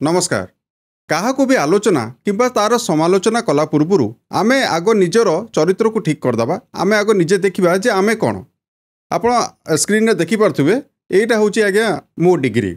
नमस्कार काहाको भी आलोचना किंबा तार समालोचना कला पूर्वरु आमे आगो निजर चरित्र को ठीक करदबा आमे आगो निजे देखिबा जे आमे कोन आपण स्क्रीन रे देखि पारथुबे एटा होची आज्ञा मो डिग्री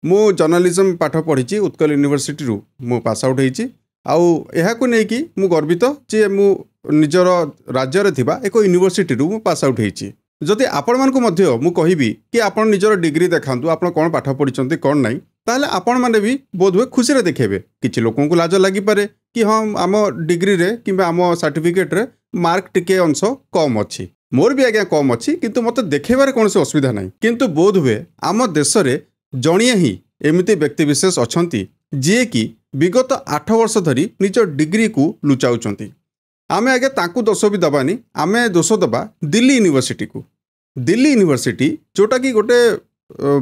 मो जर्नलिज्म पाठ पढ़ी उत्कल यूनिवर्सिटी रु मो पास आउट होईची आउ एहा को नै कि मु गर्वित जे मु निजर राज्य रे थिबा एको यूनिवर्सिटी रु मु पास आउट होईची जदि आपण मान को मध्य मु कहिबी कि आपण निजर डिग्री देखांतु आपण कोन पाठ पढ़िचंती कोन नै ताले आपण माने भी बोध हुए खुशी रे देखेबे किछि लोकन को लाज लागि पारे कि हम आम डिग्री रे किंबा आम सर्टिफिकेट रे मार्क टिके अंश कम अछि मोर भी आज्ञा कम अछि किंतु मते देखेबारे कोनसे असुविधा नै किंतु बोध हुए आम देश रे जणिए ही एमिति व्यक्ति विशेष अछंती जे कि विगत 8 वर्ष धरी निज डिग्री को लुचाउचंती आमे आगे ताकू दोष भी दबानी आमे दोष दबा दिल्ली यूनिवर्सिटी जोटा कि गोटे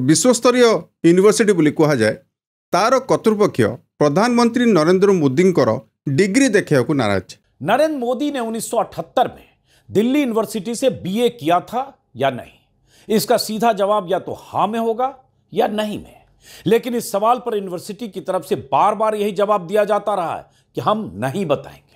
विश्वस्तरीय यूनिवर्सिटी बोली कहा जाए तार कर्तृपक्ष प्रधानमंत्री नरेंद्र मोदी डिग्री देखा को नाराज। नरेंद्र मोदी ने 1978 में दिल्ली यूनिवर्सिटी से बीए किया था या नहीं, इसका सीधा जवाब या तो हाँ में होगा या नहीं में। लेकिन इस सवाल पर यूनिवर्सिटी की तरफ से बार बार यही जवाब दिया जाता रहा है कि हम नहीं बताएंगे।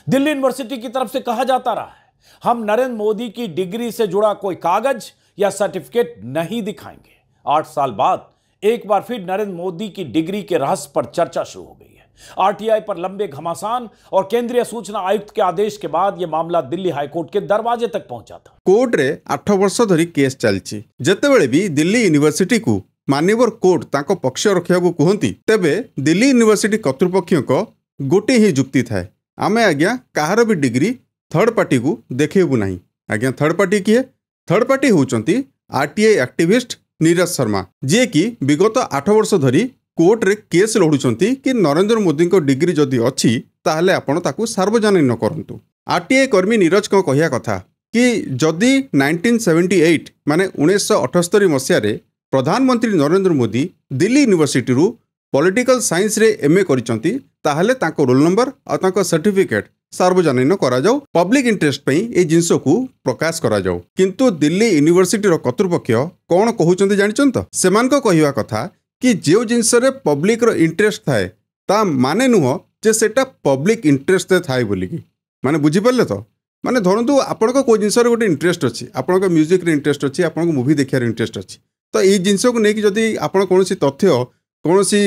दिल्ली यूनिवर्सिटी की तरफ से कहा जाता रहा है हम नरेंद्र मोदी की डिग्री से जुड़ा कोई कागज या सर्टिफिकेट नहीं दिखाएंगे। 8 साल बाद एक बार फिर नरेंद्र मोदी की डिग्री के रहस्य पर चर्चा शुरू हो गई है। आरटीआई पर लंबे घमासान और केंद्रीय सूचना आयुक्त के आदेश के बाद यह मामला दिल्ली हाईकोर्ट के दरवाजे तक पहुंचा था। कोर्ट रे 8 वर्ष धरी केस चलची जेतेबेले भी दिल्ली यूनिवर्सिटी को मान्यवर कोर्ट ताको पक्ष रखिया को कहंती तेबे दिल्ली यूनिवर्सिटी कर्तृपक्ष को गोटे ही जुक्ति थाए आमे आज्ञा कहार भी डिग्री थर्ड पार्टी को देखेबु नहीं। आज्ञा थर्ड पार्टी किए थर्ड पार्टी होउचंती आरटीआई एक्टिविस्ट नीरज शर्मा जे कि विगत 8 वर्ष धरी कोर्ट रे केस लड़ुचंती कि नरेंद्र मोदी को डिग्री जदि अछि ताहले आपण ताकू सार्वजनिक न करंतु। आरटीआई कर्मी नीरज को कहिया कथा कि जदि 1978 माने 1978 मसिया रे प्रधानमंत्री नरेंद्र मोदी दिल्ली यूनिवर्सिटी रु पॉलिटिकल साइंस रे एमए करिसंती ताहले ताको रोल नंबर आ ताको सर्टिफिकेट सार्वजनिक करा जाऊ पब्लिक इंटरेस्ट पई ए जिंस को प्रकाश करा जाऊ। किंतु दिल्ली यूनिवर्सिटी रो कर्तृपक्ष कोन कहउचंती जानिचन त सेमान को कहिवा कथा कि जे जिंस रे पब्लिक रो इंटरेस्ट थाए ता माने नुह जे सेटा पब्लिक इंटरेस्ट थाए बोली की माने बुझी परले तो माने धरंतु आपन को कोइ जिंस रे गोटे इंटरेस्ट अछि आपन को म्यूजिक रे इंटरेस्ट अछि आपन को मूवी देखिया रे इंटरेस्ट अछि तो ए जिंस को नै कि जदी आपन कोनोसी तथ्य कोनोसी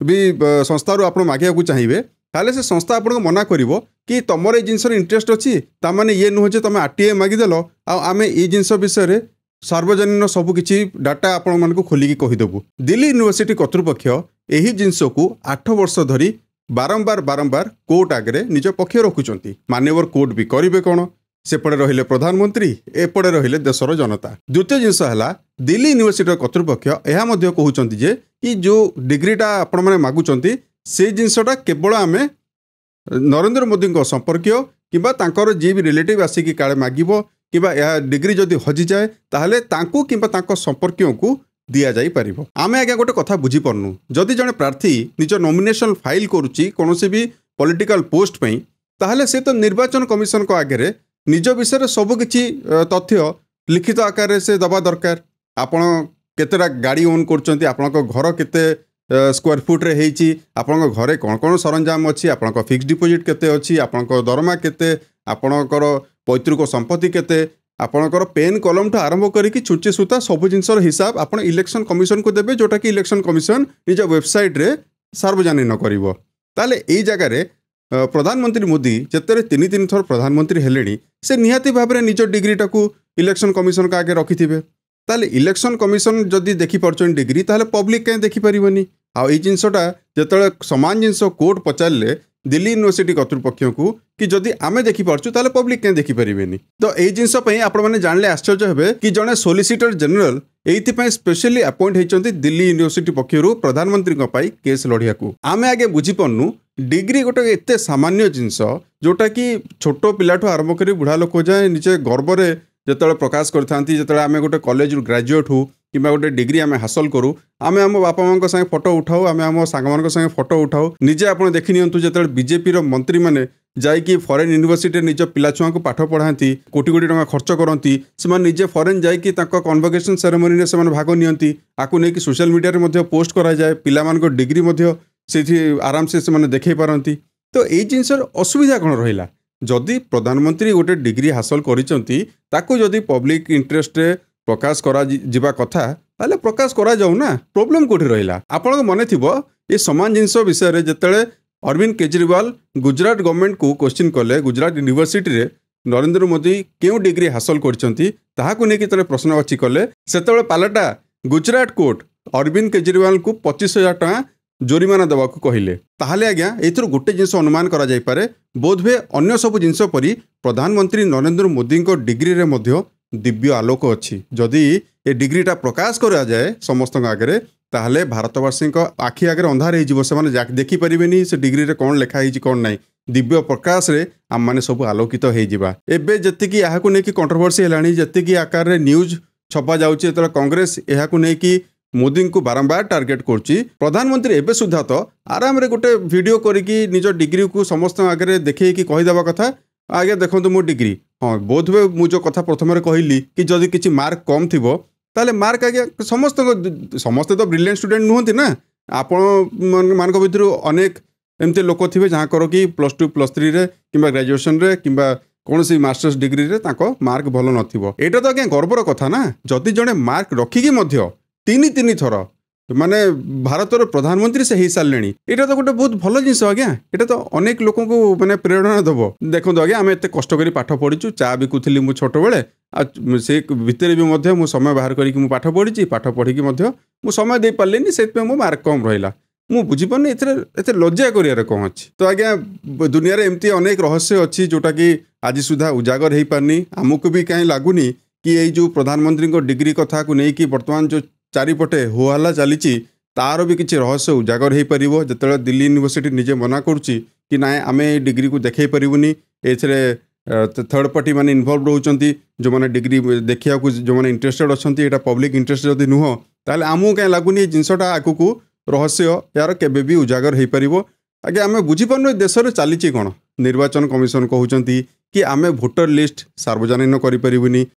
भी संस्था रो आपन मागिया को चाहिबे ताले से संस्था आपन को मना करिवो कि तमर ए जिंस रे इंटरेस्ट अछि ता माने ये नुह जे तमे आरटीआई मागी देलो आ आमे ए जिंस विषय रे सार्वजनिक सब किछि डाटा आपण मन को खोली की कहि देबु। दिल्ली यूनिवर्सिटी कर्तृपक्ष एही जिंस को 8 वर्ष धरी बारंबार कोर्ट आगे निज पक्ष रखुचंती मान्यवर कोर्ट भी करिवे कोन सेपड़े रहिले प्रधानमंत्री एपड़े रहिले देशर जनता। द्वितीय जिंस हला दिल्ली यूनिवर्सिटी कर्तृपक्ष एहा मध्ये कहउचंती जे कि जो डिग्रीटा आपण माने मागुचंती से जिंसटा केवल आमे नरेंद्र मोदी संपर्कीय किंबा तांकर जी भी रिलेटिव आसिकी काले मागिबो किंबा यह डिग्री जदि हजि जाए ताहले तांकू किंबा तांको संपर्कीय को दिया जाई परिबो। आमे आगे गोटे कथा बुझी परनु जदि जने प्रार्थी निज नॉमिनेशन फाइल करूची कोनोसी भी पॉलिटिकल पोस्ट पई ताहले से तो निर्वाचन कमिशन को आगे निज विषय सब किछि तथ्य लिखित आकार से दबा दरकार। आपण केतेटा गाड़ी ओन करचंती आपण को घर केते स्क्वायर फुट रे हेची आपण घरे कौन कौन सरंजाम अच्छी आपण फिक्स डिपोजिट केते अच्छी आपण दरमा केते आपणकर पैतृक संपत्ति केते आपणकर पेन कलम ठू आरंभ करिकी छुंची सूता सब जिनसर हिसाब आपण इलेक्शन कमिशन को देबे जोटा कि इलेक्शन कमिशन निज वेबसाइट रे सार्वजनिक न करिवो। ताले एई जगह रे प्रधानमंत्री मोदी जेतेरे 3 थर प्रधानमंत्री हेलेनी से निहाती भाव में निज डिग्रीटा को इलेक्शन कमिशन का आगे रखिथिबे ताले इलेक्शन कमिशन जदि देखि परचन डिग्री ताले पब्लिक कहीं देखि परिबनी। आ ए जिनसटा जेतले समान जिनस कोर्ट पचारले दिल्ली यूनिवर्सिटी कर्तृपक्ष को कि जदि आमे देखि परचु ताले पब्लिक कहीं देखि परिबेनी। तो ए जिनस पई आपण माने जानले आश्चर्य हेबे कि जने सोलिसिटर जनरल एइथि पई स्पेशली अपॉइंट हेचंती दिल्ली यूनिवर्सिटी पक्षरु प्रधानमंत्री को पई केस लढिया को। आमे आगे बुझी पन्नु डिग्री गोटे एते सामान्य जिनस जोटा कि छोटो पिलाठो आरंभ करी बुढ़ा लोक जाए निजे गर्व रे जेतले प्रकाश करथांती जेतले आमे गोटे कॉलेज ग्रेजुएट हु कि गोटे डिग्री आम हासिल करूँ आम आम बापा माँ संगे फोटो उठाऊ आम आम सांग संगे फोटो उठाऊ निजे आप देखी नियंतु जो बीजेपी मंत्री मैंने जाइए फॉरेन यूनिवर्सिटी निज पिला छुआ को पाठ पढ़ाती कोटी कोटी टका खर्च करती से निजे फॉरेन जाइए कन्वोकेशन सेरेमनी से भाग नियंती आपको नहीं सोशल मीडिया रे पोस्ट कराए पिला डिग्री से आराम से देखे पारती तो ये जिनस असुविधा कौन रहा जदि प्रधानमंत्री गोटे डिग्री हासिल करी पब्लिक इंटरेस्ट प्रकाश करा जिबा कथा ताले प्रकाश करा जाऊ ना प्रॉब्लम कोठी रहिला आपन मने थिबो ये समान जिनस विषय रे जतले अरविंद केजरीवाल गुजरात गवर्नमेंट को क्वेश्चन कले गुजरात यूनिवर्सिटी रे नरेंद्र मोदी क्यों डिग्री हासिल करछंती ताहाकु नेकी तले प्रश्नवाची कले सेतबे पालटा गुजरात कोर्ट अरविंद केजरीवाल को 25,000 टका जोरिमाना देवाकू कहले ताहले आज्ञा एथुर गोटे जिनस अनुमान करा जाय पारे बोधवे अन्य सब जिनस परी प्रधानमंत्री नरेंद्र मोदी को डिग्री रे मध्य दिव्य आलोक अच्छी जदि ये डिग्रीटा प्रकाश करा जाए समस्त आगे ताहले भारतवासी आखि आगे अंधार हो देखिपारे से डिग्री रे कौन लिखाई कौन ना दिव्य प्रकाश रे आम मैंने सब आलोकित होइजिबा एबे जतिकी याहाकु नेकी कंट्रोवर्सी हेलानी जतिकी आकार रे न्यूज छपा जाउची त कांग्रेस याहाकु नेकी मोदी को बारंबार टार्गेट करछि प्रधानमंत्री एबे सुधा तो आराम रे गोटे वीडियो करिकी निज डिग्री को समस्त आगे देखे कि कहीदेवा कथा आगे देखो मो डिग्री हाँ बोध हुए मुझे कथा प्रथम कहली कि जदि किसी मार्क कम थी ताले मार्क आज्ञा समस्ते तो ब्रिलियंट स्टूडेंट नुहति ना आपण मान भर अनेक एमती लोक थे जहाँ कर कि +2 +3 रे किंबा ग्रेजुएशन रे किंबा कौन सी मास्टर्स डिग्री रे ताको मार्क भल नथिबो एटा तो आज्ञा गर्वर कथा ना जदि जड़े मार्क रखिकी मध्य तीन थर माने भारतर प्रधानमंत्री से हो सारे यहाँ तो गोटे बहुत भल जिन आज्ञा यहाँ तो अनेक लोक मैंने प्रेरणा दब देखो आज्ञा आम एत कष्ट कर पाठ पढ़ीचु चा बिकुली मुझे छोट बेले से भितर भी मु समय बाहर करके पाठ पढ़ी पाठ पढ़ी मु समय दे पारे से मो मार्क कम रहा मु बुझीपारे एत लज्जा कर कौन अच्छी तो आज्ञा दुनिया एमती अनेक रहस्य अच्छी जोटा कि आज सुधा उजागर हो पारनी आमको भी कहीं लगुनि कि ये जो प्रधानमंत्री डिग्री कथा को लेकिन बर्तमान जो चारिपटे होहल्ला चली तार भी किसी रहस्य उजागर हो पार जो दिल्ली यूनिवर्सिटी निजे मना करुच्ची कि ना आम डिग्री को देखई पारूनी एथरे थर्ड पार्टी माने इनवॉल्व रोचंती जो माने डिग्री देखिया को जो माने इंटरेस्टेड अच्छी एटा पब्लिक इंटरेस्ट जदि नुह ताले आमको कहीं लगुनि जिनसटा आगू रहस्य यार केबे भी उजागर हो पार आगे आम बुझीपार देश में चली कौन निर्वाचन कमिशन कहते कि आम भोटर लिस्ट सार्वजनीन करें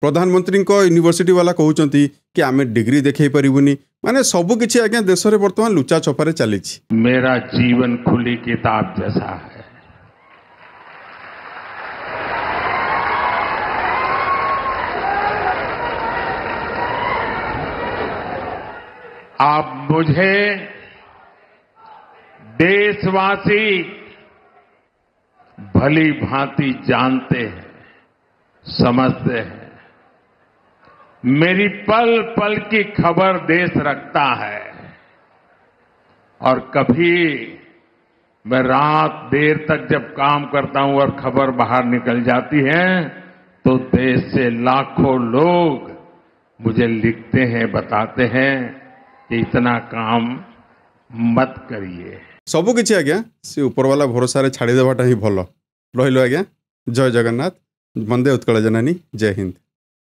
प्रधानमंत्री यूनिवर्सिटी वाला कहते कि आम डिग्री देखे पारूनी माने सबू किसी आज्ञा देश में बर्तमान लुचा छपारे चली मेरा जीवन खुली किताब जैसा है। आप मुझे देशवासी भली भांति जानते हैं, समझते हैं। मेरी पल पल की खबर देश रखता है और कभी मैं रात देर तक जब काम करता हूं और खबर बाहर निकल जाती है तो देश से लाखों लोग मुझे लिखते हैं, बताते हैं कि इतना काम मत करिए। सबू किसी आज्ञा से ऊपर वाला भरोसा छाड़ी देवाटा ही भल रही आज्ञा। जय जगन्नाथ। वंदे उत्कल जननी। जय हिंद।